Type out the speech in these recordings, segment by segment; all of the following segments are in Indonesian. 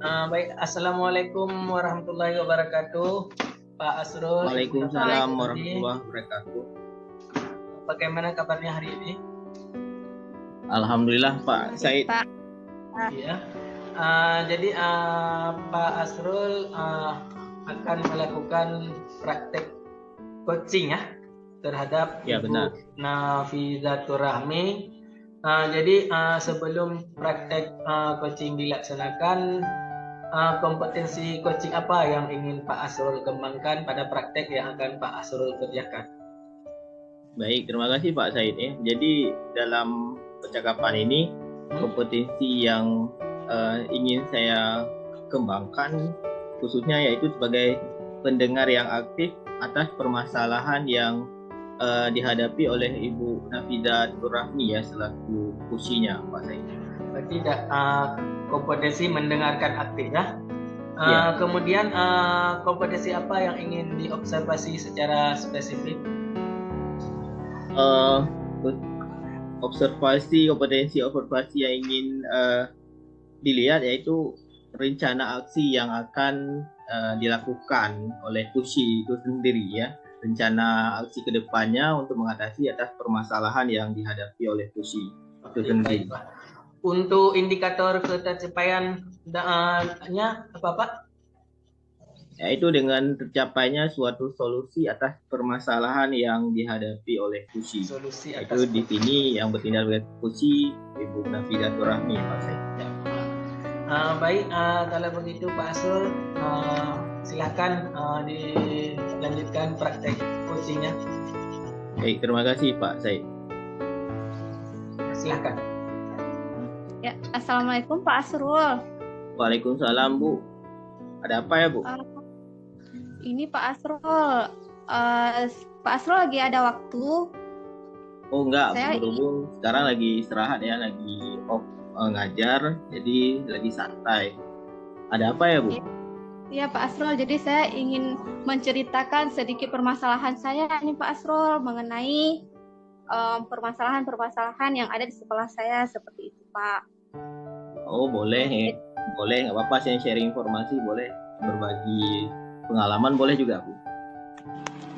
Baik, Assalamualaikum warahmatullahi wabarakatuh, Pak Asrul. Waalaikumsalam warahmatullahi wabarakatuh. Bagaimana kabarnya hari ini? Alhamdulillah Pak Said. Iya. Jadi Pak Asrul akan melakukan praktek coaching ya terhadap Ibu Nafizatur Rahmi. Jadi sebelum praktek coaching dilaksanakan, kompetensi coaching apa yang ingin Pak Asrul kembangkan pada praktek yang akan Pak Asrul kerjakan? Baik, terima kasih Pak Said. Jadi dalam percakapan ini kompetensi yang ingin saya kembangkan khususnya yaitu sebagai pendengar yang aktif atas permasalahan yang dihadapi oleh Ibu Nafizatur Rahmi ya selaku kursinya Pak Said. Berarti kompetensi mendengarkan aktif ya. Kemudian kompetensi apa yang ingin diobservasi secara spesifik? Kompetensi observasi yang ingin dilihat yaitu rencana aksi yang akan dilakukan oleh kursi itu sendiri ya. Rencana aksi kedepannya untuk mengatasi atas permasalahan yang dihadapi oleh kursi itu sendiri. Untuk indikator ketercapaiannya apa Pak? Yaitu dengan tercapainya suatu solusi atas permasalahan yang dihadapi oleh kursi. Itu di sini yang bertindak sebagai kursi Ibu Nafizatur Rahmi Pak Said. Baik, kalau begitu Pak Asrul silakan dilanjutkan praktek coachingnya. Baik, terima kasih Pak Said. Silakan. Ya, Assalamualaikum Pak Asrul. Waalaikumsalam Bu. Ada apa ya Bu? Ini Pak Asrul. Pak Asrul lagi ada waktu? Oh enggak, berhubung sekarang lagi istirahat ya, lagi off ngajar, jadi lagi santai. Ada apa ya Bu? Iya Pak Asrul, jadi saya ingin menceritakan sedikit permasalahan saya nih Pak Asrul mengenai permasalahan-permasalahan yang ada di sekolah saya seperti itu Pak. Oh boleh, nggak apa-apa, saya sharing informasi, boleh berbagi pengalaman, boleh juga Bu.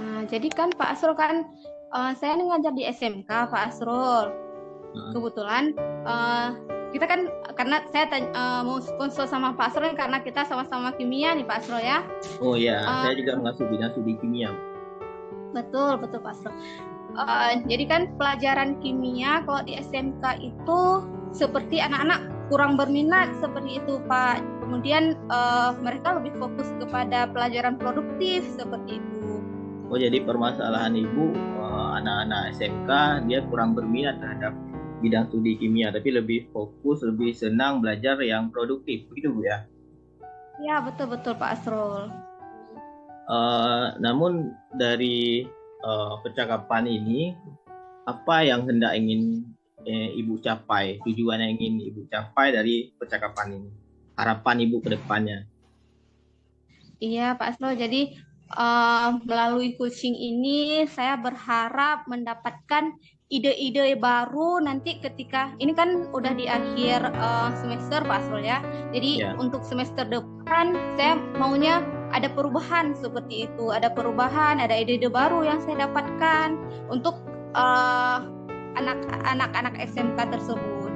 Nah, jadi kan Pak Asrul kan saya ngajar di SMK Pak Asrul. Kebetulan kita kan karena saya mau konsul sama Pak Asrul karena kita sama-sama kimia nih Pak Asrul ya. Oh iya, saya juga mengasuh bidang studi kimia. Betul Pak Asrul. Jadi kan pelajaran kimia kalau di SMK itu seperti anak-anak kurang berminat seperti itu Pak. Kemudian mereka lebih fokus kepada pelajaran produktif seperti itu. Oh jadi permasalahan Ibu anak-anak SMK dia kurang berminat terhadap bidang studi kimia, tapi lebih fokus, lebih senang belajar yang produktif, begitu Bu ya? Ya betul Pak Asrul. Namun dari percakapan ini apa yang hendak ingin Ibu capai, tujuan yang ingin Ibu capai dari percakapan ini, harapan Ibu ke depannya? Iya Pak Asrul, jadi melalui coaching ini saya berharap mendapatkan ide-ide baru nanti ketika ini kan udah di akhir semester Pak Asrul ya. Jadi untuk semester depan saya maunya ada perubahan seperti itu, ada perubahan, ada ide-ide baru yang saya dapatkan untuk anak-anak SMK tersebut.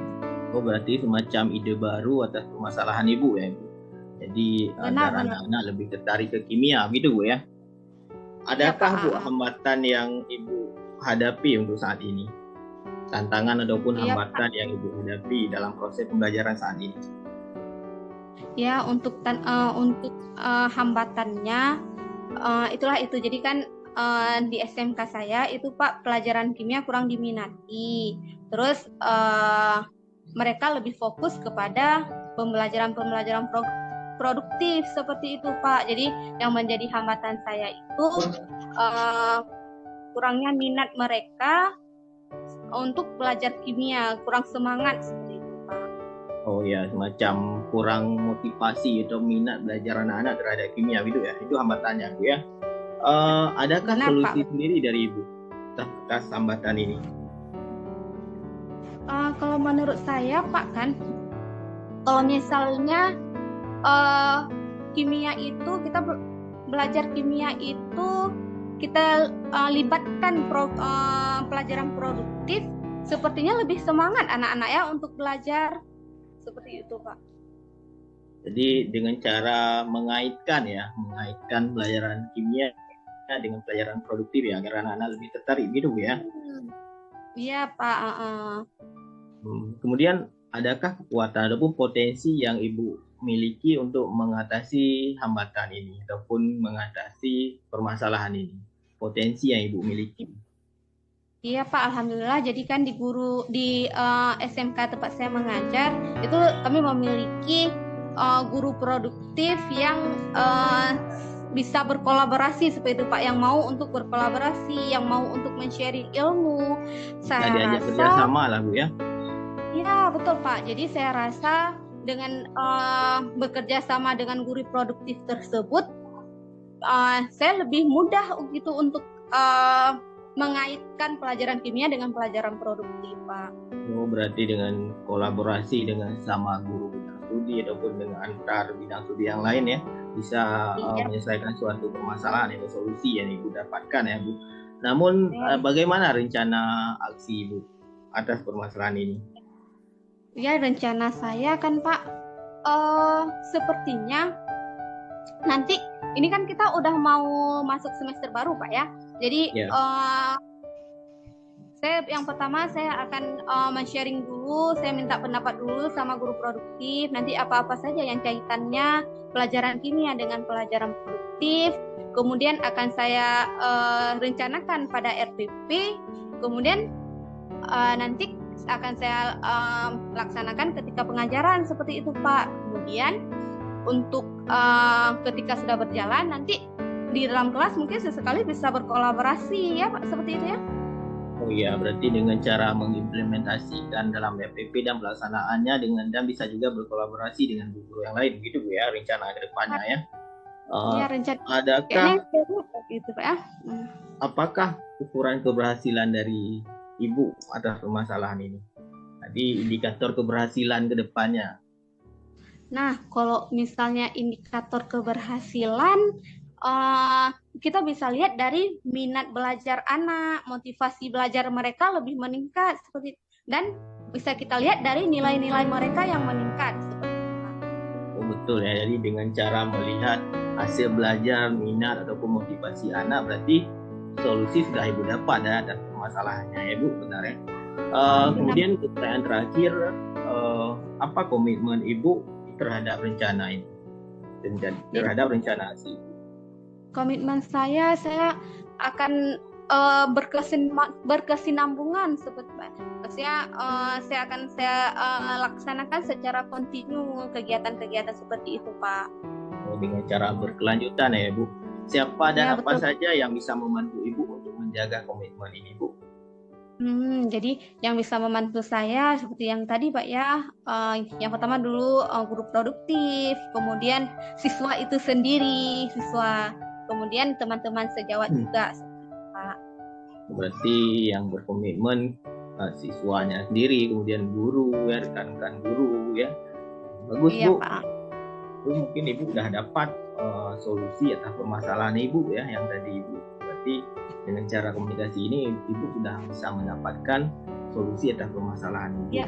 Oh berarti semacam ide baru atas permasalahan Ibu ya Ibu. Jadi agar anak-anak lebih tertarik ke kimia gitu Bu ya. Adakah Bu hambatan yang Ibu hadapi untuk saat ini? Tantangan ataupun hambatan yang Ibu hadapi dalam proses pembelajaran saat ini? Ya untuk hambatannya itulah itu. Jadi kan di SMK saya itu Pak pelajaran kimia kurang diminati. Terus mereka lebih fokus kepada pembelajaran produktif seperti itu Pak. Jadi yang menjadi hambatan saya itu kurangnya minat mereka untuk belajar kimia, kurang semangat seperti itu Pak. Oh ya, semacam kurang motivasi atau minat belajar anak-anak terhadap kimia gitu ya. Itu hambatannya Bu ya. Adakah solusi sendiri dari Ibu atas hambatan ini? Kalau menurut saya Pak kan, kalau misalnya eh, kimia itu belajar kimia itu kita libatkan pelajaran produktif, sepertinya lebih semangat anak-anak ya untuk belajar seperti itu, Pak. Jadi dengan cara mengaitkan pelajaran kimia dengan pelajaran produktif ya, agar anak-anak lebih tertarik gitu ya. Iya, Pak. Kemudian adakah kekuatan ataupun potensi yang Ibu miliki untuk mengatasi hambatan ini ataupun mengatasi permasalahan ini? Potensi yang Ibu miliki. Iya, Pak, alhamdulillah. Jadi kan di SMK tempat saya mengajar itu kami memiliki guru produktif yang bisa berkolaborasi seperti itu, Pak, yang mau untuk berkolaborasi, yang mau untuk men-sharing ilmu. Saya diajak rasa kerjasama lah, Bu ya. Iya, betul, Pak. Jadi saya rasa dengan bekerja sama dengan guru produktif tersebut, saya lebih mudah gitu untuk mengaitkan pelajaran kimia dengan pelajaran produktif, Pak. Oh, berarti dengan kolaborasi dengan sama guru bidang studi ataupun dengan antar bidang studi yang lain ya, bisa menyelesaikan suatu permasalahan atau solusi yang Ibu dapatkan ya, Bu. Namun bagaimana rencana aksi Ibu atas permasalahan ini? Ya, rencana saya kan, Pak, sepertinya nanti ini kan kita udah mau masuk semester baru, Pak ya. Jadi yang pertama saya akan men-sharing dulu, saya minta pendapat dulu sama guru produktif, nanti apa-apa saja yang kaitannya pelajaran kimia dengan pelajaran produktif, kemudian akan saya rencanakan pada RPP, kemudian nanti akan saya laksanakan ketika pengajaran seperti itu, Pak. Kemudian untuk ketika sudah berjalan nanti di dalam kelas mungkin sesekali bisa berkolaborasi ya, Pak, seperti itu ya. Oh iya, berarti dengan cara mengimplementasikan dalam RPP dan pelaksanaannya dan bisa juga berkolaborasi dengan guru yang lain, begitu Bu ya, rencana ke depannya ya. Iya, rencana. Adakah gitu, Pak ya? Apakah ukuran keberhasilan dari Ibu atas permasalahan ini? Tadi indikator keberhasilan ke depannya. Nah, kalau misalnya indikator keberhasilan, kita bisa lihat dari minat belajar anak, motivasi belajar mereka lebih meningkat seperti, dan bisa kita lihat dari nilai-nilai mereka yang meningkat seperti itu. Oh, betul ya. Jadi dengan cara melihat hasil belajar, minat ataupun motivasi anak, berarti solusi sudah Ibu dapat ya atas permasalahannya ya, Bu, benar ya. Kemudian pertanyaan terakhir, apa komitmen Ibu terhadap rencana ini dan terhadap rencana aksi? Komitmen saya akan berkesinambungan seperti maksudnya saya akan laksanakan secara kontinu kegiatan-kegiatan seperti itu, Pak. Oh, dengan cara berkelanjutan ya, Bu. Siapa dan apa saja yang bisa membantu Ibu untuk menjaga komitmen ini, Bu? Jadi yang bisa membantu saya seperti yang tadi, Pak ya, yang pertama dulu guru produktif, kemudian siswa itu sendiri, kemudian teman-teman sejawat juga, Pak. Berarti yang berkomitmen siswanya sendiri, kemudian guru ya, rekan-rekan guru ya. Bagus, iya, Bu. Pak. Mungkin Ibu sudah dapat solusi atas permasalahan Ibu ya, yang tadi Ibu. Berarti dengan cara komunikasi ini Ibu sudah bisa mendapatkan solusi atas permasalahan Ibu. Iya.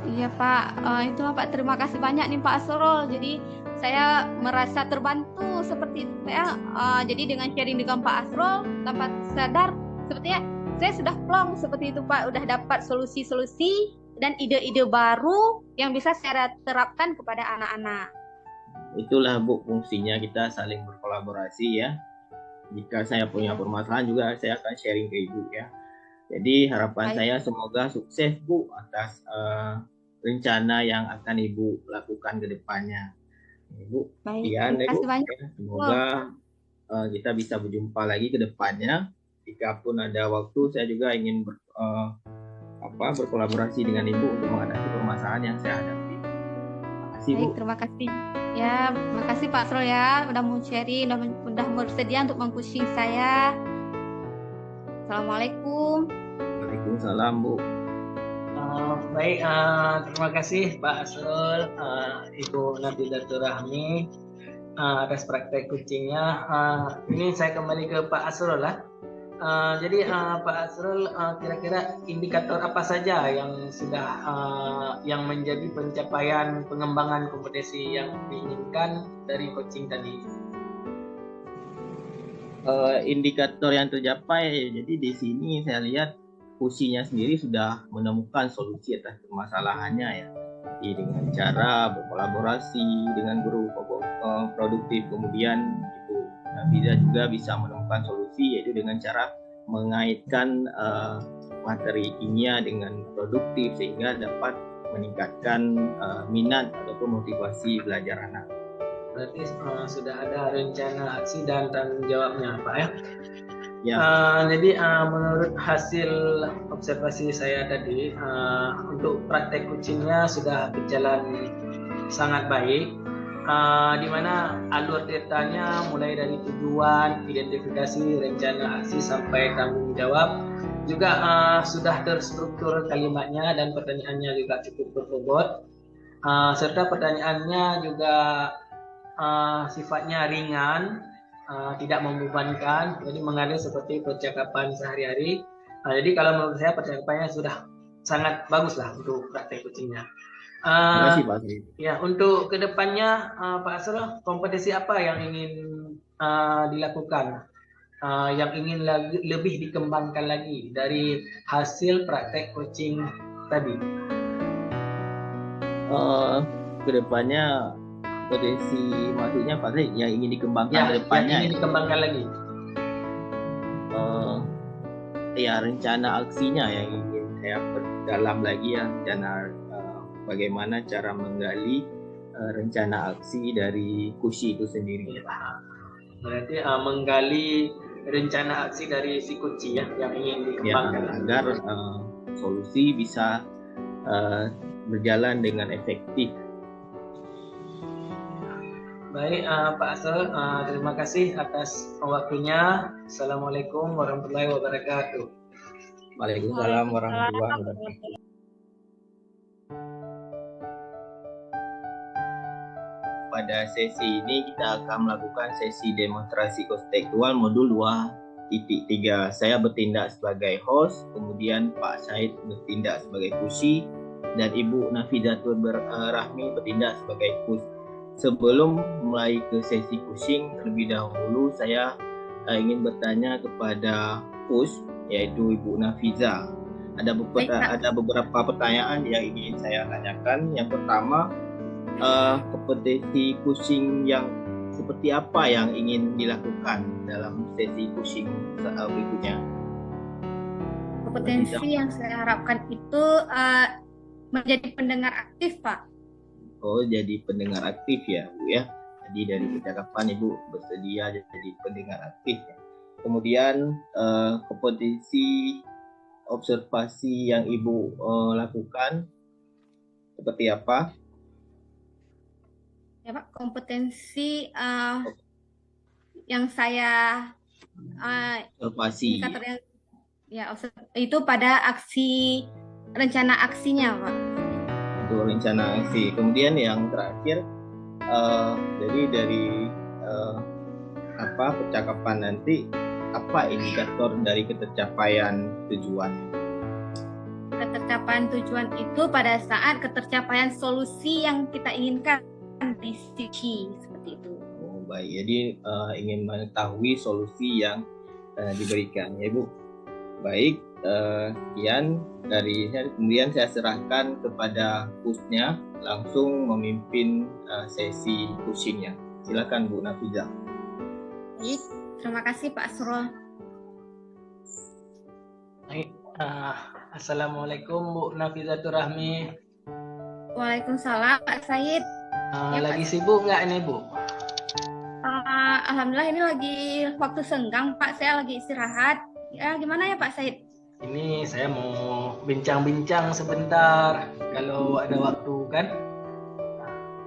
Iya, Pak. Itu Pak, terima kasih banyak nih Pak Asrul. Jadi saya merasa terbantu seperti itu ya. Jadi dengan sharing dengan Pak Asrul tanpa sadar sepertinya saya sudah plong seperti itu, Pak. Udah dapat solusi-solusi dan ide-ide baru yang bisa saya terapkan kepada anak-anak. Itulah, Bu, fungsinya kita saling berkolaborasi ya. Jika saya punya permasalahan juga saya akan sharing ke Ibu ya. Jadi harapan saya semoga sukses, Bu, atas rencana yang akan Ibu lakukan ke depannya. Ibu, terima kasih banyak. Ya, semoga kita bisa berjumpa lagi ke depannya. Jika pun ada waktu, saya juga ingin berkolaborasi dengan Ibu untuk mengatasi permasalahan yang saya hadapi. Terima kasih, Bu. Terima kasih. Ya, terima kasih Pak Asrul ya, udah mau sharing, udah bersedia untuk meng-coaching saya. Assalamualaikum. Waalaikumsalam, Bu. Baik, terima kasih Pak Asrul, Ibu Nafidatur Rahmi atas praktek coachingnya. Ini saya kembali ke Pak Asrul lah. Jadi Pak Asrul, kira-kira indikator apa saja yang sudah yang menjadi pencapaian pengembangan kompetensi yang diinginkan dari coaching tadi? Indikator yang tercapai, jadi di sini saya lihat Pusinya sendiri sudah menemukan solusi atas permasalahannya ya. Jadi dengan cara berkolaborasi dengan guru produktif, kemudian Ibu Nafiza juga bisa menemukan solusi yaitu dengan cara mengaitkan materi kimia dengan produktif sehingga dapat meningkatkan minat ataupun motivasi belajar anak. Berarti sudah ada rencana aksi dan tanggung jawabnya Pak ya? Ya. Jadi menurut hasil observasi saya tadi, untuk praktek coachingnya sudah berjalan sangat baik, di mana alur ceritanya mulai dari tujuan, identifikasi, rencana aksi sampai tanggung jawab juga sudah terstruktur kalimatnya dan pertanyaannya juga cukup berbobot, serta pertanyaannya juga sifatnya ringan, tidak membebankan, jadi mengalir seperti percakapan sehari-hari. Jadi kalau menurut saya percakapannya sudah sangat bagus lah untuk praktek coachingnya. Terima kasih Pak. Ya, untuk kedepannya Pak Asrul, kompetisi apa yang ingin dilakukan, yang ingin lebih dikembangkan lagi dari hasil praktek coaching tadi? Kedepannya potensi maksudnya pasti yang ingin dikembangkan ya, ke depannya. Yang ingin dikembangkan lagi. Ya rencana aksinya yang ingin saya perdalam lagi ya, rencana bagaimana cara menggali rencana aksi dari Kushi itu sendiri. Berarti menggali rencana aksi dari si Kushi ya yang ingin dikembangkan agar solusi bisa berjalan dengan efektif. Baik Pak Asrul, terima kasih atas waktunya. Assalamualaikum warahmatullahi wabarakatuh. Waalaikumsalam warahmatullahi wabarakatuh. Pada sesi ini kita akan melakukan sesi demonstrasi kontekstual modul 2.3. Saya bertindak sebagai host, kemudian Pak Said bertindak sebagai Kushi, dan Ibu Nafidatur Rahmi bertindak sebagai host. Sebelum mulai ke sesi coaching, terlebih dahulu saya ingin bertanya kepada host, yaitu Ibu Nafiza. Ada beberapa pertanyaan yang ingin saya tanyakan. Yang pertama, kompetensi coaching yang seperti apa yang ingin dilakukan dalam sesi coaching berikutnya? Kompetensi yang saya harapkan itu menjadi pendengar aktif, Pak. Oh, jadi pendengar aktif ya, Bu ya. Jadi dari percakapan Ibu bersedia jadi pendengar aktif ya. Kemudian kompetensi observasi yang Ibu lakukan seperti apa? Ya Pak, kompetensi yang saya observasi itu pada rencana aksinya Pak. Untuk rencana aksi. Kemudian yang terakhir, jadi dari percakapan nanti, apa indikator dari ketercapaian tujuan? Ketercapaian tujuan itu pada saat ketercapaian solusi yang kita inginkan di sisi seperti itu. Oh baik, jadi ingin mengetahui solusi yang diberikan ya Bu. Baik, sekian dari saya. Kemudian saya serahkan kepada hostnya langsung memimpin sesi coachingnya. Silakan Bu Nafiza. Baik, terima kasih Pak Asrul. Baik, Assalamualaikum Bu Nafidatur Rahmi. Waalaikumsalam Pak Said. Lagi sibuk nggak ini Bu? Alhamdulillah ini lagi waktu senggang Pak, saya lagi istirahat. Ya gimana ya Pak Said? Ini saya mau bincang-bincang sebentar kalau ada waktu kan?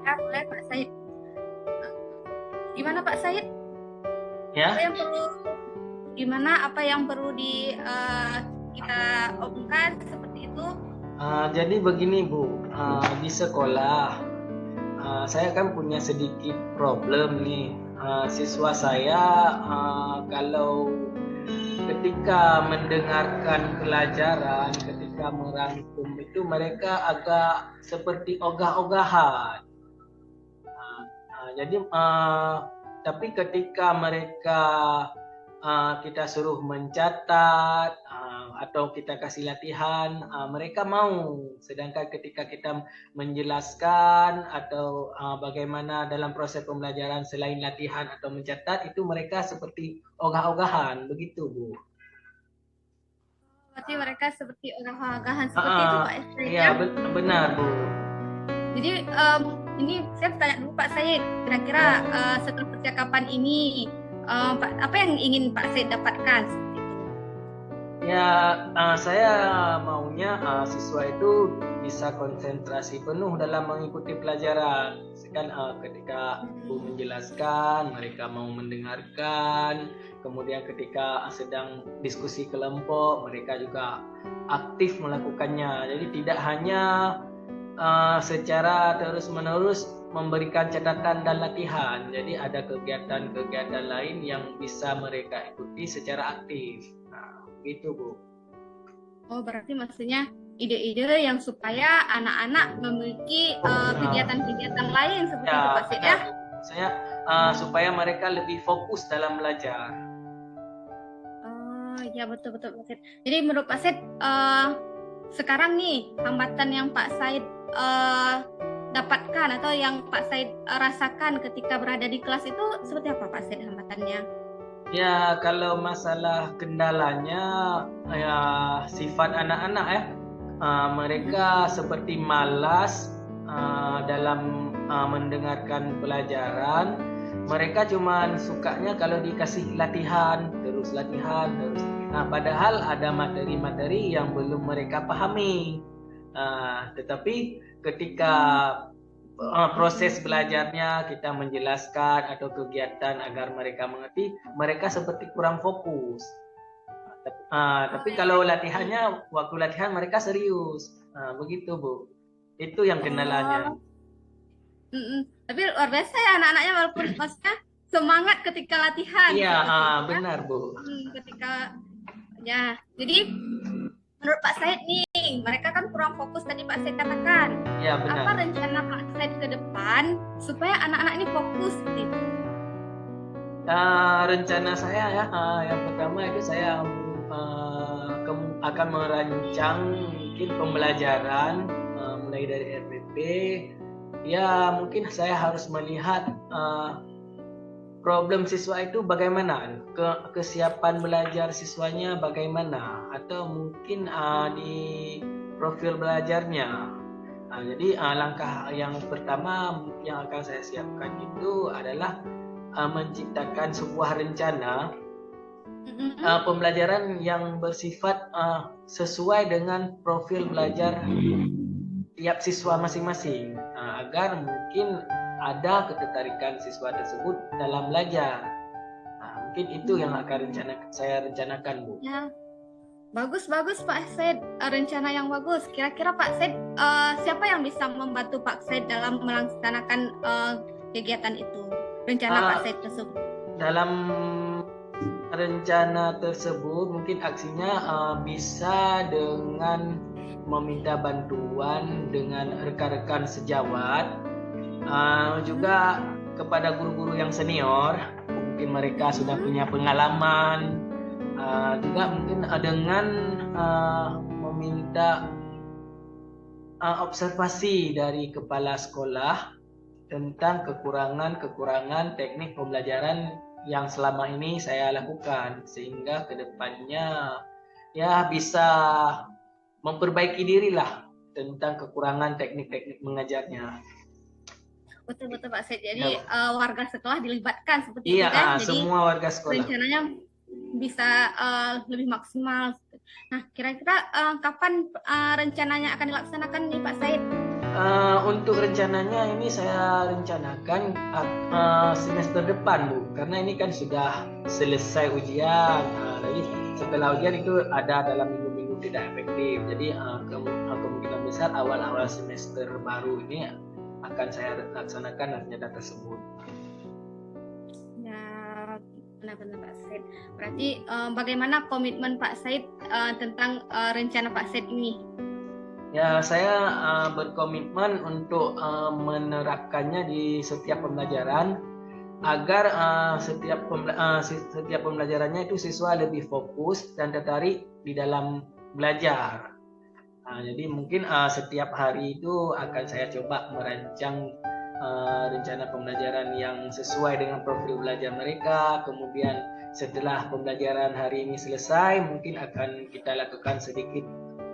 Ya boleh Pak Said. Gimana Pak Said? Ya. Apa yang perlu kita omongkan seperti itu? Jadi begini Bu, di sekolah saya kan punya sedikit problem nih. Siswa saya kalau ketika mendengarkan pelajaran, ketika merangkum itu mereka agak seperti ogah-ogahan. Jadi tapi ketika mereka kita suruh mencatat atau kita kasih latihan, mereka mau. Sedangkan ketika kita menjelaskan atau bagaimana dalam proses pembelajaran selain latihan atau mencatat, itu mereka seperti ogah-ogahan, begitu Bu. Berarti mereka seperti ogah-ogahan seperti itu Pak Said Iya, ya? benar Bu. Jadi ini saya tanya dulu Pak Said, kira-kira setelah percakapan ini apa yang ingin Pak Said dapatkan? Ya, saya maunya siswa itu bisa konsentrasi penuh dalam mengikuti pelajaran. Kan ketika Bu menjelaskan, mereka mau mendengarkan. Kemudian ketika sedang diskusi kelompok, mereka juga aktif melakukannya. Jadi tidak hanya secara terus-menerus memberikan catatan dan latihan. Jadi ada kegiatan-kegiatan lain yang bisa mereka ikuti secara aktif. Gitu Bu. Oh, berarti maksudnya ide-ide yang supaya anak-anak memiliki kegiatan-kegiatan lain seperti itu Pak Said ya? Saya supaya mereka lebih fokus dalam belajar. Oh ya, betul Pak Said. Jadi menurut Pak Said sekarang nih hambatan yang Pak Said dapatkan atau yang Pak Said rasakan ketika berada di kelas itu seperti apa Pak Said hambatannya? Ya, kalau masalah kendalanya ya sifat anak-anak mereka seperti malas dalam mendengarkan pelajaran. Mereka cuma sukanya kalau dikasih latihan terus. Nah, padahal ada materi-materi yang belum mereka pahami. Tetapi ketika proses belajarnya kita menjelaskan atau kegiatan agar mereka mengerti, mereka seperti kurang fokus. Tapi kalau latihannya, waktu latihan mereka serius. Begitu Bu. Itu yang kendalanya. Tapi luar biasa ya anak-anaknya, walaupun maksudnya semangat ketika latihan. Iya, benar Bu. Ketika ya, jadi menurut Pak Said nih, mereka kan kurang fokus tadi Pak Said katakan. Ya, benar. Apa rencana Pak Said ke depan supaya anak-anak ini fokus gitu? Rencana saya ya, yang pertama itu saya akan merancang mungkin pembelajaran mulai dari RPP. Ya, mungkin saya harus melihat problem siswa itu bagaimana, kesiapan belajar siswanya bagaimana, atau mungkin di profil belajarnya. Jadi langkah yang pertama yang akan saya siapkan itu adalah menciptakan sebuah rencana pembelajaran yang bersifat sesuai dengan profil belajar tiap siswa masing-masing, agar mungkin ada ketertarikan siswa tersebut dalam belajar. Mungkin itu yang akan saya rencanakan Bu. Ya, bagus Pak Said, rencana yang bagus. Kira-kira Pak Said siapa yang bisa membantu Pak Said dalam melaksanakan kegiatan itu, rencana Pak Said tersebut? Dalam rencana tersebut mungkin aksinya bisa dengan meminta bantuan dengan rekan-rekan sejawat. Juga kepada guru-guru yang senior, mungkin mereka sudah punya pengalaman, juga mungkin dengan meminta observasi dari kepala sekolah tentang kekurangan teknik pembelajaran yang selama ini saya lakukan, sehingga kedepannya ya bisa memperbaiki diri lah tentang kekurangan teknik-teknik mengajarnya. Betul Pak Said. Jadi warga sekolah dilibatkan seperti itu kan? Jadi semua warga sekolah. Rencananya bisa lebih maksimal. Nah, kira-kira kapan rencananya akan dilaksanakan nih Pak Said? Untuk rencananya ini saya rencanakan semester depan Bu, karena ini kan sudah selesai ujian. Jadi setelah ujian itu ada dalam minggu-minggu tidak efektif. Jadi kemungkinan besar awal-awal semester baru ini akan saya laksanakan agenda tersebut. Ya, benar-benar Pak Said. Berarti bagaimana komitmen Pak Said tentang rencana Pak Said ini? Ya, saya berkomitmen untuk menerapkannya di setiap pembelajaran agar setiap pembelajarannya itu siswa lebih fokus dan tertarik di dalam belajar. Jadi mungkin setiap hari itu akan saya coba merancang rencana pembelajaran yang sesuai dengan profil belajar mereka. Kemudian setelah pembelajaran hari ini selesai, mungkin akan kita lakukan sedikit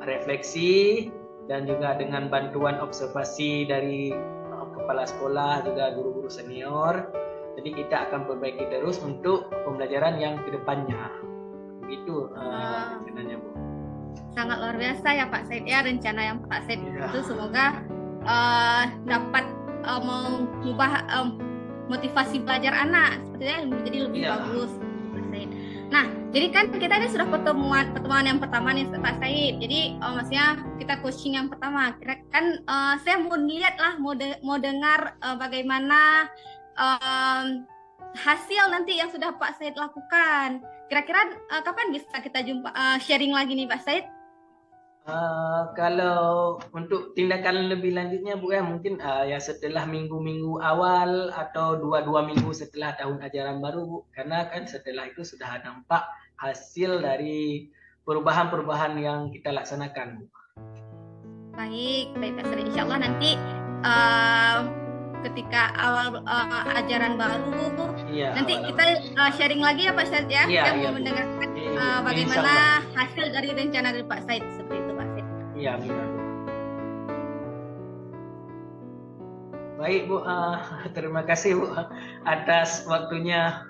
refleksi dan juga dengan bantuan observasi dari kepala sekolah juga guru-guru senior. Jadi kita akan perbaiki terus untuk pembelajaran yang kedepannya. Begitu rencananya, Bu. Sangat luar biasa ya Pak Said ya rencana yang Pak Said itu, semoga dapat mengubah motivasi belajar anak sepertinya menjadi lebih bagus Pak Said. Nah, jadi kan kita ini sudah pertemuan yang pertama nih Pak Said. Jadi maksudnya kita coaching yang pertama. Kan saya mau lihat lah, mau dengar bagaimana hasil nanti yang sudah Pak Said lakukan. Kira-kira kapan bisa kita jumpa sharing lagi nih Pak Said? Kalau untuk tindakan lebih lanjutnya Bu ya, mungkin ya setelah minggu-minggu awal atau dua minggu setelah tahun ajaran baru Bu, karena kan setelah itu sudah nampak hasil dari perubahan-perubahan yang kita laksanakan Bu. Baik Pak Said, insya Allah nanti ketika awal ajaran baru nanti awal kita sharing lagi ya Pak Said ya, yang mau mendengarkan bagaimana hasil dari rencana dari Pak Said seperti itu Pak Said. Iya benar. Baik Bu, terima kasih Bu atas waktunya.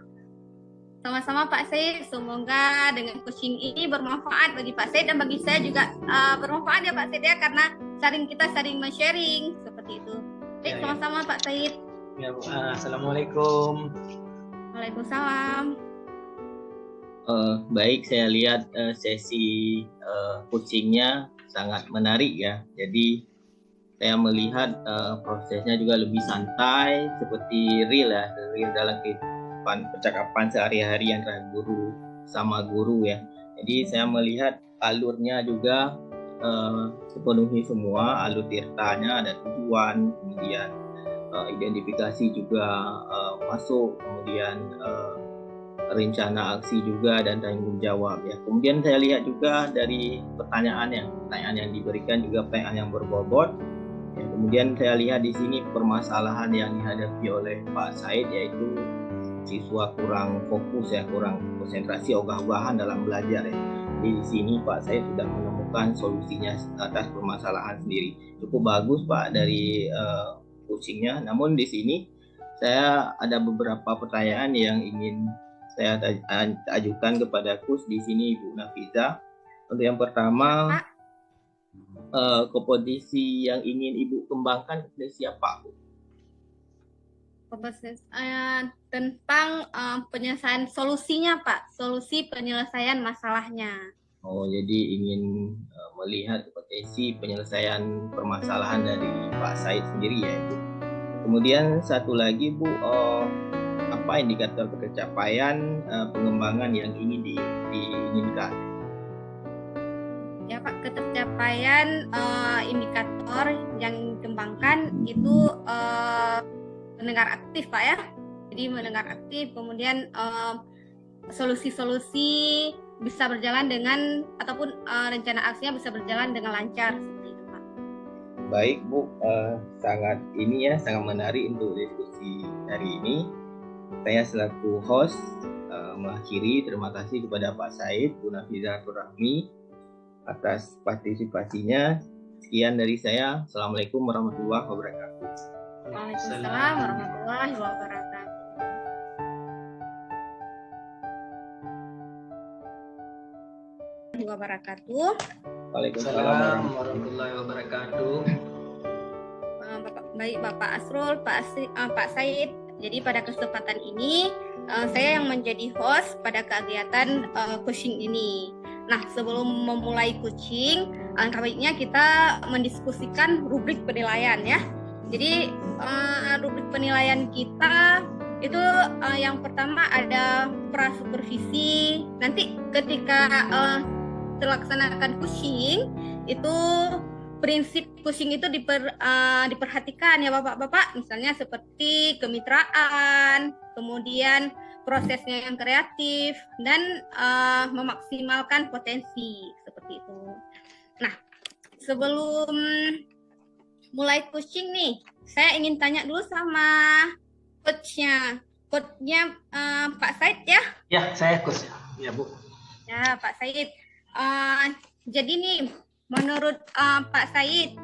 Sama-sama Pak Said, semoga dengan coaching ini bermanfaat bagi Pak Said dan bagi saya juga bermanfaat ya Pak Said ya, karena kita saling men-sharing seperti itu. Baik, sama-sama Pak Said. Ya Bu, Assalamualaikum. Waalaikumsalam. Baik, saya lihat sesi coachingnya sangat menarik ya. Jadi saya melihat prosesnya juga lebih santai, seperti real dalam kehidupan percakapan sehari-hari antara guru sama guru ya. Jadi saya melihat alurnya juga sepenuhi semua, alur tirtanya ada tujuan, kemudian identifikasi juga masuk, kemudian rencana aksi juga dan tanggung jawab ya. Kemudian saya lihat juga dari pertanyaan yang diberikan juga pertanyaan yang berbobot. Ya, kemudian saya lihat di sini permasalahan yang dihadapi oleh Pak Said, yaitu siswa kurang fokus ya, kurang konsentrasi, ogah-ogahan dalam belajar ya. Di sini Pak Said sudah menemukan solusinya atas permasalahan sendiri. Cukup bagus Pak dari coachingnya. Namun di sini saya ada beberapa pertanyaan yang ingin saya ajukan kepada coach di sini Ibu Nafiza. Untuk yang pertama, kompetisi yang ingin Ibu kembangkan dari siapa Bu? Tentang penyelesaian solusinya Pak, solusi penyelesaian masalahnya. Oh, jadi ingin melihat potensi penyelesaian permasalahan dari Pak Said sendiri ya Bu. Kemudian satu lagi Bu, apa indikator pencapaian pengembangan yang ingin diinginkan? Ya Pak, ketercapaian indikator yang dikembangkan itu mendengar aktif Pak ya. Jadi mendengar aktif, kemudian solusi-solusi bisa berjalan dengan, ataupun rencana aksinya bisa berjalan dengan lancar seperti itu Pak. Baik Bu, sangat menarik untuk diskusi hari ini. Saya selaku host mengakhiri, terima kasih kepada Pak Said, Bu Nafiza Rahmi atas partisipasinya. Sekian dari saya. Assalamualaikum warahmatullahi wabarakatuh. Waalaikumsalam warahmatullahi wabarakatuh. Waalaikumsalam warahmatullahi wabarakatuh. Baik Bapak Asrul, Pak Said. Jadi pada kesempatan ini saya yang menjadi host pada kegiatan coaching ini. Nah, sebelum memulai coaching, alangkah baiknya kita mendiskusikan rubrik penilaian ya. Jadi rubrik penilaian kita itu yang pertama ada prasupervisi. Nanti ketika terlaksanakan kucing itu prinsip kucing itu diperhatikan ya Bapak-bapak, misalnya seperti kemitraan, kemudian prosesnya yang kreatif dan memaksimalkan potensi seperti itu. Nah, sebelum mulai coaching nih, saya ingin tanya dulu sama coachnya Pak Said ya? Ya, saya coach ya Bu. Ya Pak Said. Jadi nih, menurut Pak Said,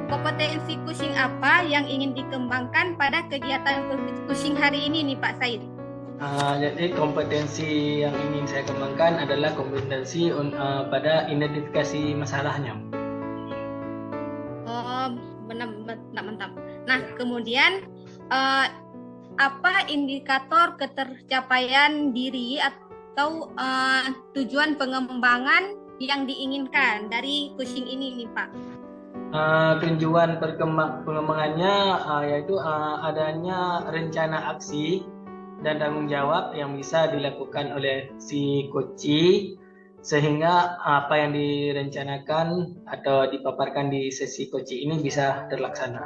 kompetensi coaching apa yang ingin dikembangkan pada kegiatan coaching hari ini nih Pak Said? Jadi kompetensi yang ingin saya kembangkan adalah kompetensi pada identifikasi masalahnya. Oh, benar, mantap. Nah, kemudian apa indikator ketercapaian diri atau tujuan pengembangan yang diinginkan dari coaching ini nih Pak? Tujuan pengembangannya yaitu adanya rencana aksi dan tanggung jawab yang bisa dilakukan oleh si coachee sehingga apa yang direncanakan atau dipaparkan di sesi coaching ini bisa terlaksana.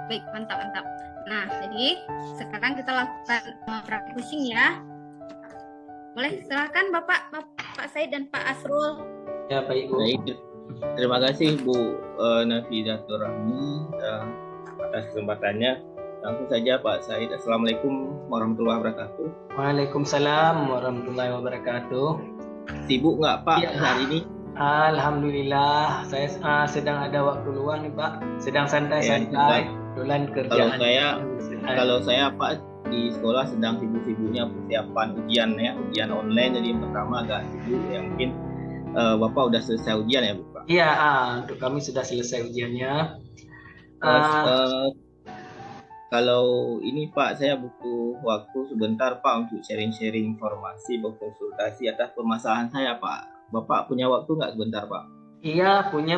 Baik, mantap. Nah, jadi sekarang kita lakukan praktik coaching ya. Boleh silakan Bapak Said dan Pak Asrul. Ya, baik Bu. Baik, terima kasih Bu Nafidatur Rahmi atas kesempatannya. Langsung saja Pak Said. Assalamualaikum warahmatullahi wabarakatuh. Waalaikumsalam warahmatullahi wabarakatuh. Sibuk nggak Pak hari ini? Alhamdulillah, saya sedang ada waktu luang nih Pak. Sedang santai-santai. Kebetulan kerjaan. Kalau saya Pak di sekolah sedang sibuk-sibuknya persiapan ujian ya, ujian online. Jadi yang pertama agak sibuk ya, mungkin Bapak udah selesai ujian ya Pak? Iya, untuk kami sudah selesai ujiannya. Kalau ini Pak, saya butuh waktu sebentar Pak untuk sharing-sharing informasi, berkonsultasi atas permasalahan saya Pak. Bapak punya waktu nggak sebentar Pak? Iya, punya.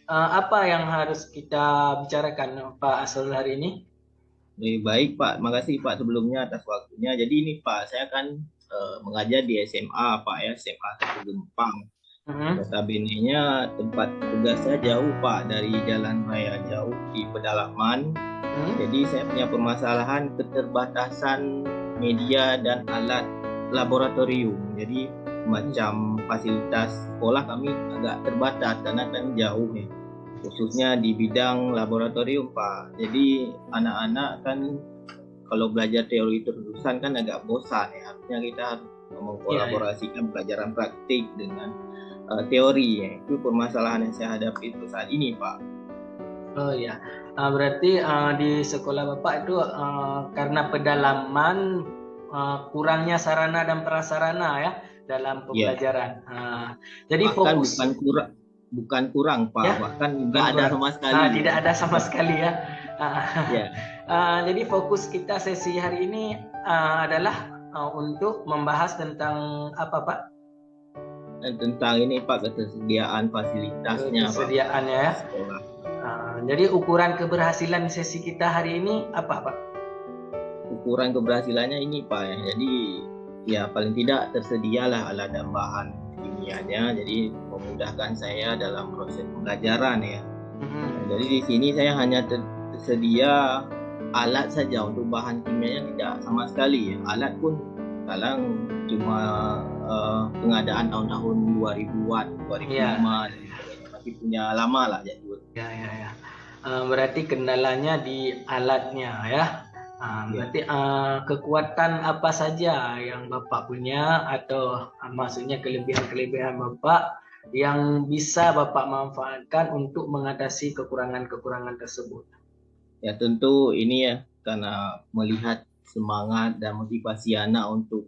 Apa yang harus kita bicarakan Pak Asrul hari ini? Baik Pak, makasih Pak sebelumnya atas waktunya. Jadi ini Pak, saya kan mengajar di SMA Pak ya, SMA 1 Gempang. Notabene-nya tempat tugas saya jauh Pak, dari jalan raya jauh di pedalaman. Jadi saya punya permasalahan keterbatasan media dan alat laboratorium. Jadi macam fasilitas sekolah kami agak terbatas karena kan jauh nih, khususnya di bidang laboratorium Pak. Jadi anak-anak kan kalau belajar teori terusan kan agak bosan ya. Artinya kita harus mengkolaborasikan pelajaran praktik dengan teori ya. Itu permasalahan yang saya hadapi itu saat ini Pak. Oh ya, berarti di sekolah Bapak itu karena pedalaman kurangnya sarana dan prasarana ya dalam pembelajaran. Jadi bahkan fokus bukan kurang Pak, ya? Bahkan nggak ada sama sekali. Tidak ada sama sekali ya. Jadi fokus kita sesi hari ini adalah untuk membahas tentang apa Pak? Tentang ini Pak, ketersediaan fasilitasnya. Ketersediaannya ya. Jadi ukuran keberhasilan sesi kita hari ini apa Pak? Ukuran keberhasilannya ini Pak ya. Jadi ya paling tidak tersedialah alat dan bahan kimianya. Jadi memudahkan saya dalam proses pembelajaran ya. Jadi di sini saya hanya tersedia alat saja, untuk bahan kimianya tidak sama sekali ya. Alat pun kadang cuma pengadaan tahun-tahun 2000-an, 2005 masih punya lama lah jadi. Ya. Berarti kendalanya di alatnya ya. Berarti kekuatan apa saja yang Bapak punya atau maksudnya kelebihan-kelebihan Bapak yang bisa Bapak manfaatkan untuk mengatasi kekurangan-kekurangan tersebut? Ya tentu ini ya, karena melihat semangat dan motivasi anak untuk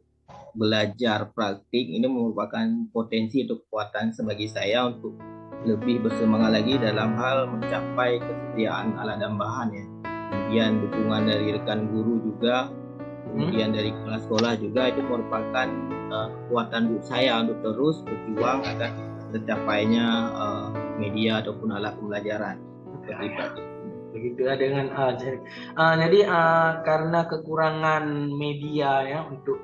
belajar praktik ini merupakan potensi atau kekuatan sebagai saya untuk lebih bersemangat lagi dalam hal mencapai kesediaan alat dan bahan ya. Kemudian dukungan dari rekan guru juga, kemudian dari kepala sekolah juga, itu merupakan kekuatan saya untuk terus berjuang agar tercapainya media ataupun alat pembelajaran seperti itu. Begitu ya dengan jadi karena kekurangan media ya untuk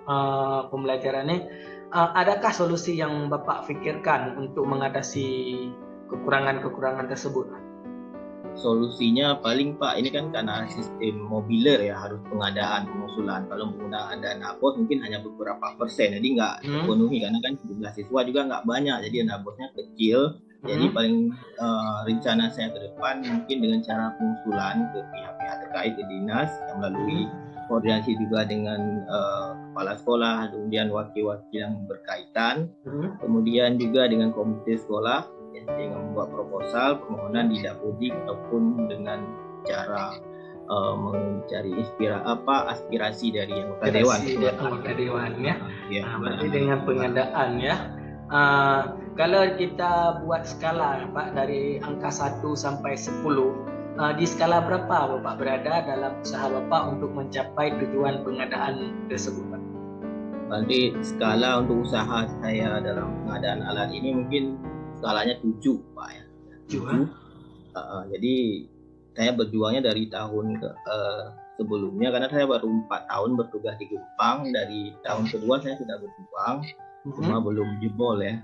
pembelajarannya, adakah solusi yang Bapak pikirkan untuk mengatasi kekurangan-kekurangan tersebut? Solusinya paling Pak, ini kan karena sistem modular ya, harus pengadaan pengusulan. Kalau menggunakan dana BOS mungkin hanya beberapa persen, jadi nggak terpenuhi karena kan jumlah siswa juga nggak banyak, jadi dana BOS-nya kecil. Jadi paling rencana saya ke depan mungkin dengan cara pengusulan ke pihak-pihak terkait, ke dinas, yang melalui koordinasi juga dengan kepala sekolah, kemudian wakil-wakil yang berkaitan, kemudian juga dengan komite sekolah, dengan membuat proposal permohonan di Dapodik ataupun dengan cara mencari aspirasi dari anggota dewan ya. Berarti dengan pengadaan ya. Kalau kita buat skala Pak dari angka 1 sampai 10, di skala berapa Bapak berada dalam usaha Bapak untuk mencapai tujuan pengadaan tersebut Pak? Berarti skala untuk usaha saya dalam pengadaan alat ini mungkin skalanya 7 Pak ya. 7. Jadi saya berjuangnya dari tahun sebelumnya, karena saya baru 4 tahun bertugas di Kupang. Dari tahun kedua saya sudah berjuang, cuma belum jebol ya.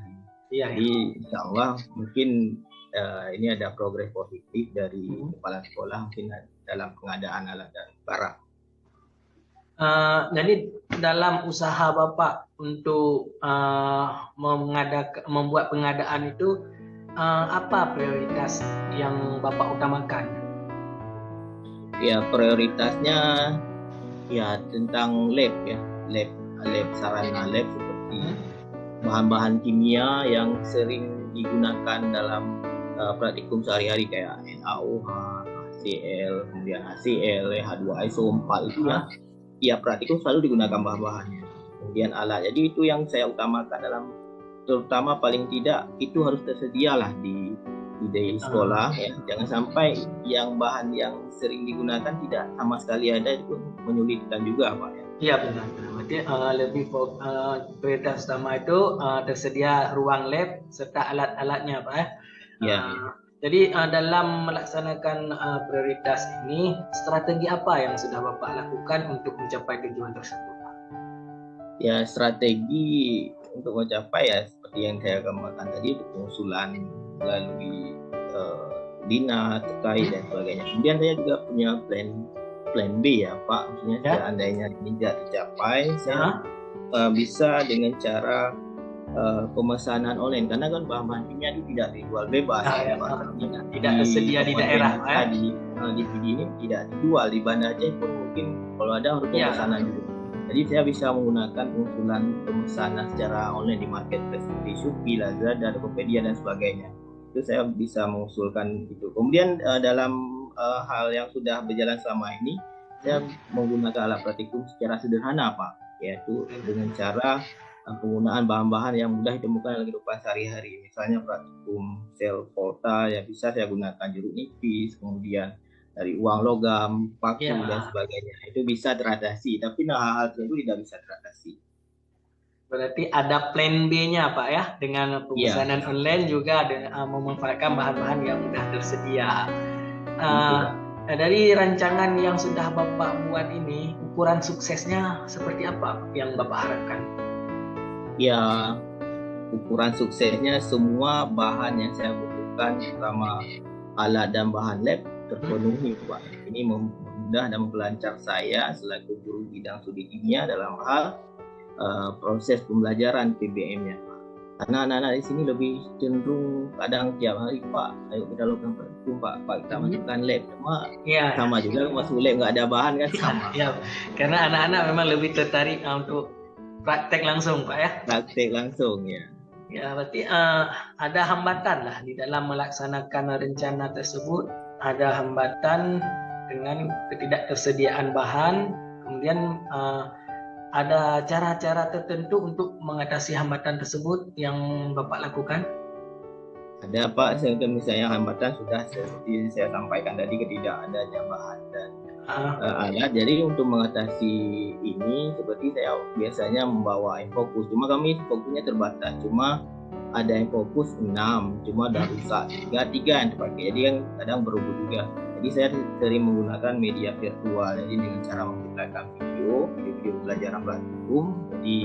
Jadi insya Allah mungkin ini ada progres positif dari kepala sekolah mungkin dalam pengadaan alat dan barang. Jadi dalam usaha Bapak untuk membuat pengadaan itu, apa prioritas yang Bapak utamakan? Ya, prioritasnya ya tentang lab ya, lab sarana lab seperti bahan-bahan kimia yang sering digunakan dalam praktikum sehari-hari kayak NaOH, HCl, kemudian HCl, H2SO4 itu ya. Tiap praktikum selalu digunakan bahan-bahannya, kemudian alat. Jadi itu yang saya utamakan dalam, terutama paling tidak itu harus tersedia lah di sekolah ya. Jangan sampai yang bahan yang sering digunakan tidak sama sekali ada, itu menyulitkan juga Pak ya. Iya benar. Berarti lebih prioritas utama itu tersedia ruang lab serta alat-alatnya Pak ya. Ya. Jadi dalam melaksanakan prioritas ini, strategi apa yang sudah Bapak lakukan untuk mencapai tujuan tersebut? Ya, strategi untuk mencapai ya seperti yang saya gambarkan tadi, pengusulan melalui dinas terkait dan sebagainya. Kemudian saya juga punya plan B ya Pak, maksudnya seandainya ini tidak tercapai, saya bisa dengan cara pemesanan online, karena kan bahan-bahan kimia itu tidak dijual bebas tidak tersedia di daerah di PD ini tidak dijual, di Banda Aceh pun mungkin kalau ada harus pemesanan juga. Jadi saya bisa menggunakan pengusulan pemesanan secara online di marketplace seperti Shopee, Lazada, Tokopedia dan sebagainya. Itu saya bisa mengusulkan itu. Kemudian dalam hal yang sudah berjalan selama ini, saya menggunakan alat praktikum secara sederhana Pak, yaitu dengan cara penggunaan bahan-bahan yang mudah ditemukan dalam kehidupan sehari-hari. Misalnya praktikum sel volta ya bisa saya gunakan jeruk nipis, kemudian dari uang logam, paku dan sebagainya. Itu bisa teratasi, tapi hal-hal itu tidak bisa teratasi. Berarti ada plan B-nya Pak ya, dengan pemesanan online juga memanfaatkan bahan-bahan yang mudah tersedia. Dari rancangan yang sudah Bapak buat ini, ukuran suksesnya seperti apa yang Bapak harapkan? Ya, ukuran suksesnya semua bahan yang saya butuhkan, terutama alat dan bahan lab, terpenuhi Pak. Ini memudah dan memperlancar saya selaku guru bidang studi kimia dalam hal proses pembelajaran PBM-nya Pak. Karena anak-anak di sini lebih cenderung kadang tiap hari Pak, ayo kita lakukan praktikum Pak kita masukkan lab, sama juga masuk lab nggak ada bahan kan sama. Ya, karena anak-anak memang lebih tertarik untuk praktek langsung Pak ya. Praktek langsung ya. Ya, berarti ada hambatan lah di dalam melaksanakan rencana tersebut. Ada hambatan dengan ketidaktersediaan bahan, kemudian ada cara-cara tertentu untuk mengatasi hambatan tersebut yang Bapak lakukan? Ada Pak, misalnya hambatan sudah seperti saya sampaikan tadi, ketidakadanya bahan dan alat. Jadi untuk mengatasi ini seperti saya biasanya membawa infokus, cuma kami fokusnya terbatas, cuma ada yang fokus 6, cuma udah rusak 3 yang terpakai, jadi yang kadang berubah juga. Jadi saya sering menggunakan media virtual, jadi dengan cara menciptakan video pembelajaran praktikum. Jadi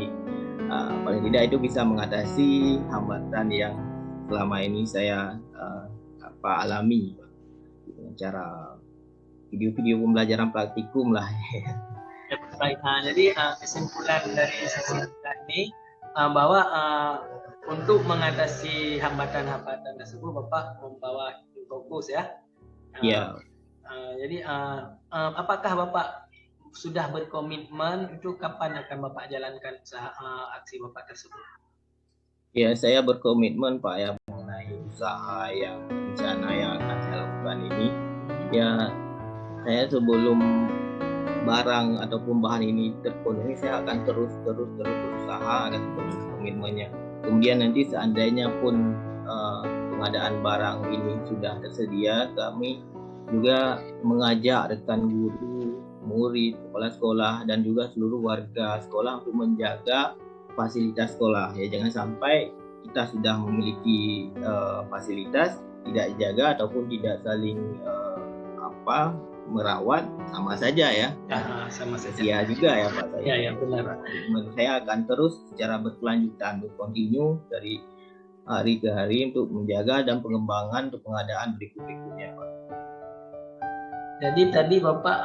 paling tidak itu bisa mengatasi hambatan yang selama ini saya alami dengan cara video pembelajaran praktikum lah. Ya, baik. Jadi kesimpulan dari sesi kita ini bahwa untuk mengatasi hambatan-hambatan tersebut Bapak membawa fokus ya. Iya. Jadi apakah Bapak sudah berkomitmen itu kapan akan Bapak jalankan aksi Bapak tersebut? Ya, saya berkomitmen Pak ya mengenai usaha yang rencana yang akan saya lakukan ini. Ya, saya sebelum barang ataupun bahan ini terpenuhi, saya akan terus berusaha, akan terus komitmennya. Kemudian nanti seandainya pun pengadaan barang ini sudah tersedia, kami juga mengajak rekan guru, murid, kepala sekolah, dan juga seluruh warga sekolah untuk menjaga fasilitas sekolah. Ya, jangan sampai kita sudah memiliki fasilitas tidak dijaga ataupun tidak saling merawat, sama saja ya. Sama saja. Iya juga ya Pak. Ya benar. Saya akan terus secara berkelanjutan, kontinu dari hari ke hari untuk menjaga dan pengembangan untuk pengadaan berikutnya Pak. Jadi tadi Bapak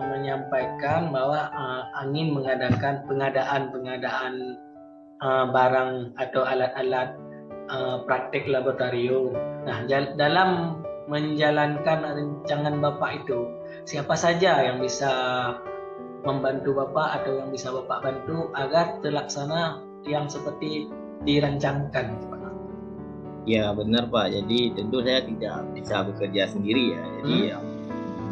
menyampaikan bahwa ingin mengadakan pengadaan barang atau alat-alat praktek laboratorium. Nah, dalam menjalankan rancangan Bapak itu, siapa saja yang bisa membantu Bapak atau yang bisa Bapak bantu agar terlaksana yang seperti dirancangkan, Pak? Ya benar Pak, jadi tentu saya tidak bisa bekerja sendiri ya. Jadi yang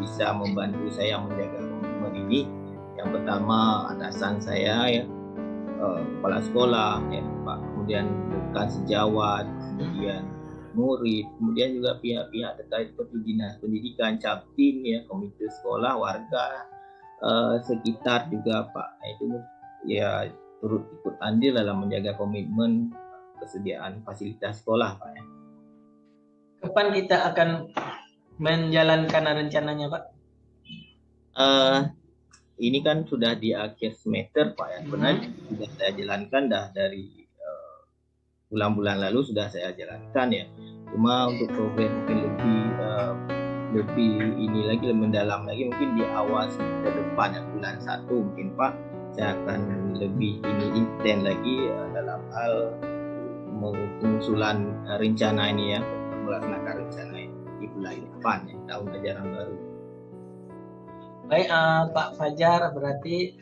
bisa membantu saya menjaga komitmen ini, yang pertama atasan saya ya, kepala sekolah ya Pak, kemudian rekan sejawat, kemudian murid, kemudian juga pihak-pihak terkait seperti dinas pendidikan, capim ya, komite sekolah, warga sekitar juga Pak. Nah, itu ya turut ikut andil dalam menjaga komitmen kesediaan fasilitas sekolah Pak ya. Kapan kita akan menjalankan rencananya Pak? Ini kan sudah di akhir semester Pak ya. Sebenarnya sudah saya jalankan dah dari bulan-bulan lalu sudah saya jalankan ya. Cuma untuk program mungkin lebih ini lagi, lebih mendalam lagi mungkin di awal semester depan ya, bulan 1 mungkin Pak, saya akan lebih intens lagi dalam hal pengusulan rencana ini ya, melaksanakan rencana ini di bulan depan ya, tahun ajaran baru. Baik Pak Fajar, berarti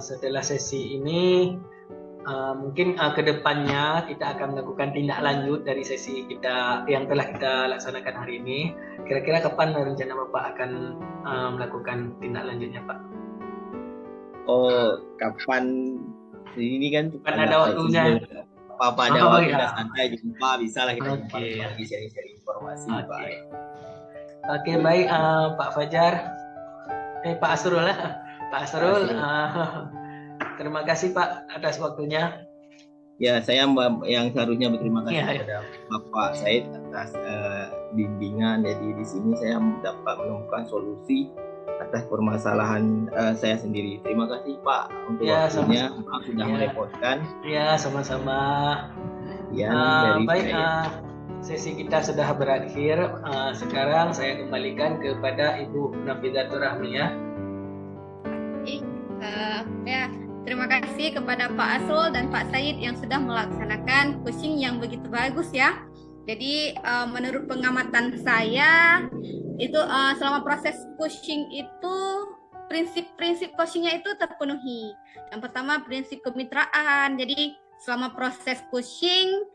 setelah sesi ini mungkin ke depannya kita akan melakukan tindak lanjut dari sesi kita yang telah kita laksanakan hari ini. Kira-kira kapan rencana Bapak akan melakukan tindak lanjutnya Pak? Oh, kapan? Ini kan ada waktunya. Apa ada waktu kita santai jumpa, bisa lah kita jumpa lagi sharing-sharing informasi Pak. Oke, baik Pak Fajar. Pak Asrul lah. Pak Asrul. Terima kasih Pak atas waktunya. Ya, saya yang seharusnya berterima kasih kepada Bapak Said atas bimbingan. Jadi di sini saya dapat menemukan solusi atas permasalahan saya sendiri. Terima kasih Pak untuk waktunya. Maaf sudah merepotkan. Ya, sama-sama. Ya, baik, sesi kita sudah berakhir. Sekarang saya kembalikan kepada Ibu Nafidatur Rahmiyah. Ya, terima kasih kepada Pak Asrul dan Pak Said yang sudah melaksanakan coaching yang begitu bagus ya. Jadi menurut pengamatan saya itu selama proses coaching itu prinsip-prinsip coachingnya itu terpenuhi. Yang pertama prinsip kemitraan. Jadi selama proses coaching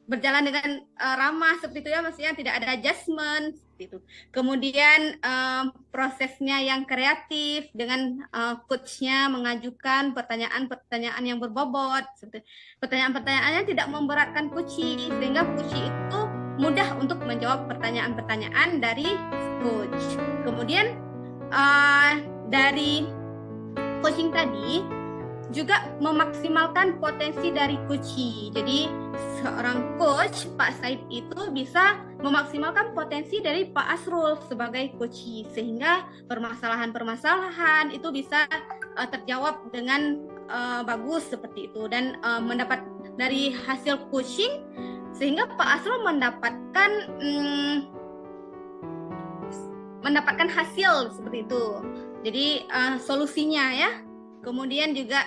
berjalan dengan ramah seperti itu ya, maksudnya tidak ada adjustment seperti itu. Kemudian prosesnya yang kreatif dengan coachnya mengajukan pertanyaan-pertanyaan yang berbobot. Pertanyaan-pertanyaannya tidak memberatkan coachee, sehingga coachee itu mudah untuk menjawab pertanyaan-pertanyaan dari coach. Kemudian dari coaching tadi juga memaksimalkan potensi dari coachee. Jadi seorang coach, Pak Said itu bisa memaksimalkan potensi dari Pak Asrul sebagai coachee, sehingga permasalahan-permasalahan itu bisa terjawab dengan bagus seperti itu, dan mendapat dari hasil coaching sehingga Pak Asrul mendapatkan hasil seperti itu. Jadi solusinya ya. Kemudian juga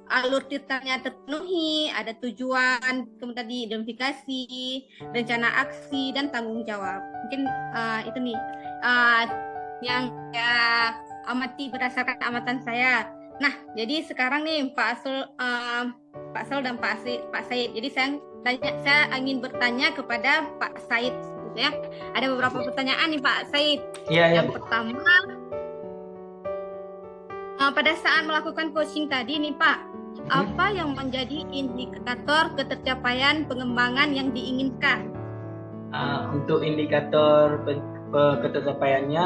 alur ceritanya terpenuhi, ada tujuan, kemudian tadi identifikasi, rencana aksi, dan tanggung jawab. Mungkin itu nih yang saya amati berdasarkan amatan saya. Nah, jadi sekarang nih Pak Asrul dan Pak Said. Jadi saya ingin bertanya kepada Pak Said, gitu ya. Ada beberapa pertanyaan nih Pak Said. Yang pertama, pada saat melakukan coaching tadi nih Pak, apa yang menjadi indikator ketercapaian pengembangan yang diinginkan? Untuk indikator ketercapaiannya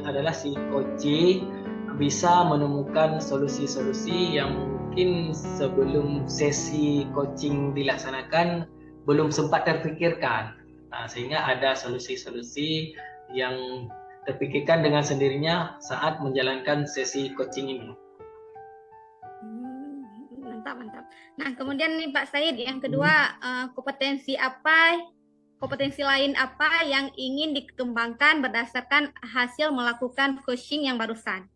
adalah si coachee bisa menemukan solusi-solusi yang mungkin sebelum sesi coaching dilaksanakan belum sempat terpikirkan. Sehingga ada solusi-solusi yang terpikirkan dengan sendirinya saat menjalankan sesi coaching ini. Mantap. Nah, kemudian nih Pak Said, yang kedua, kompetensi lain apa yang ingin dikembangkan berdasarkan hasil melakukan coaching yang barusan?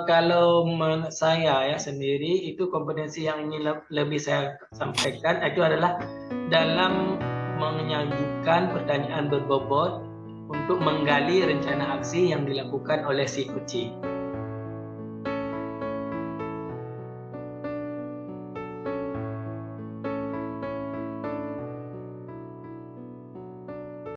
Kalau saya ya sendiri, itu kompetensi yang ingin lebih saya sampaikan itu adalah dalam menyajikan pertanyaan berbobot untuk menggali rencana aksi yang dilakukan oleh si coachee.